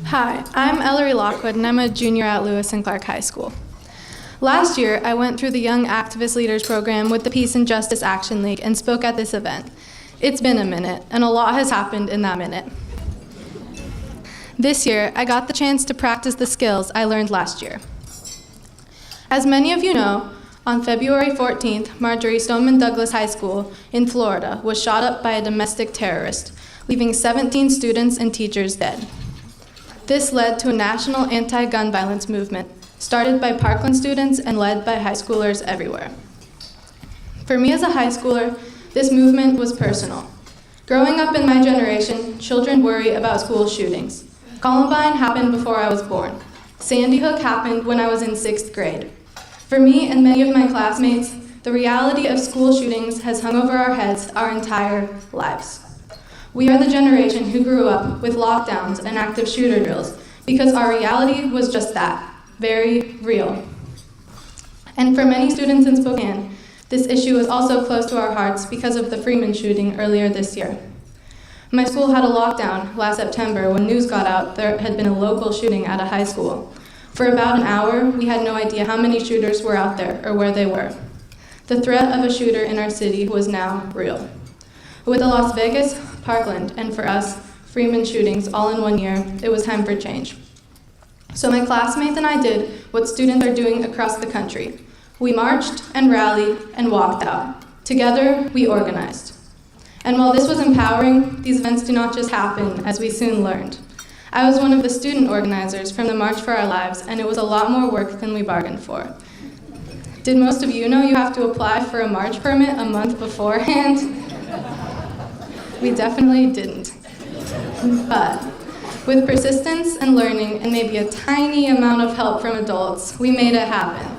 Hi, I'm Ellary Lockwood, and I'm a junior at Lewis and Clark High School. Last year, I went through the Young Activist Leaders program with the Peace and Justice Action League and spoke at this event. It's been a minute, and a lot has happened in that minute. This year, I got the chance to practice the skills I learned last year. As many of you know, on February 14th, Marjorie Stoneman Douglas High School in Florida was shot up by a domestic terrorist, leaving 17 students and teachers dead. This led to a national anti-gun violence movement, started by Parkland students and led by high schoolers everywhere. For me as a high schooler, this movement was personal. Growing up in my generation, children worry about school shootings. Columbine happened before I was born. Sandy Hook happened when I was in 6th grade. For me and many of my classmates, the reality of school shootings has hung over our heads our entire lives. We are the generation who grew up with lockdowns and active shooter drills because our reality was just that, very real. And for many students in Spokane, this issue is also close to our hearts because of the Freeman shooting earlier this year. My school had a lockdown last September when news got out there had been a local shooting at a high school. For about an hour, we had no idea how many shooters were out there or where they were. The threat of a shooter in our city was now real. With the Las Vegas, Parkland, and for us, Freeman shootings all in one year, it was time for change. So my classmates and I did what students are doing across the country. We marched and rallied and walked out. Together, we organized. And while this was empowering, these events do not just happen, as we soon learned. I was one of the student organizers from the March for Our Lives, and it was a lot more work than we bargained for. Did most of you know you have to apply for a march permit a month beforehand? We definitely didn't. But with persistence and learning and maybe a tiny amount of help from adults, we made it happen.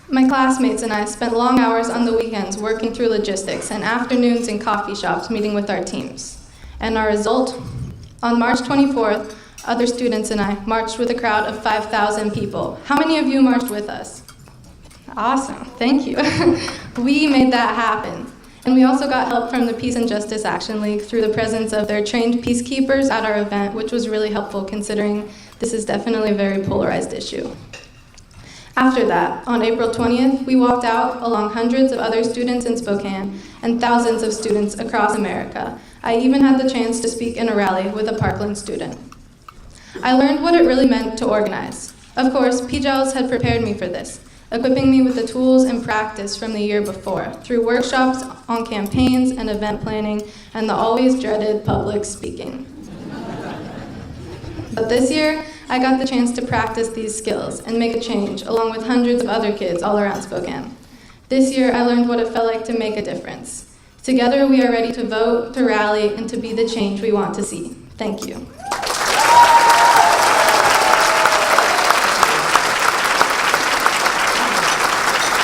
My classmates and I spent long hours on the weekends working through logistics and afternoons in coffee shops meeting with our teams. And our result? On March 24th, other students and I marched with a crowd of 5,000 people. How many of you marched with us? Awesome, thank you. We made that happen. And we also got help from the Peace and Justice Action League through the presence of their trained peacekeepers at our event, which was really helpful considering this is definitely a very polarized issue. After that, on April 20th, we walked out along hundreds of other students in Spokane and thousands of students across America. I even had the chance to speak in a rally with a Parkland student. I learned what it really meant to organize. Of course, PJALS had prepared me for this, equipping me with the tools and practice from the year before, through workshops on campaigns and event planning, and the always dreaded public speaking. But this year, I got the chance to practice these skills and make a change, along with hundreds of other kids all around Spokane. This year, I learned what it felt like to make a difference. Together, we are ready to vote, to rally, and to be the change we want to see. Thank you.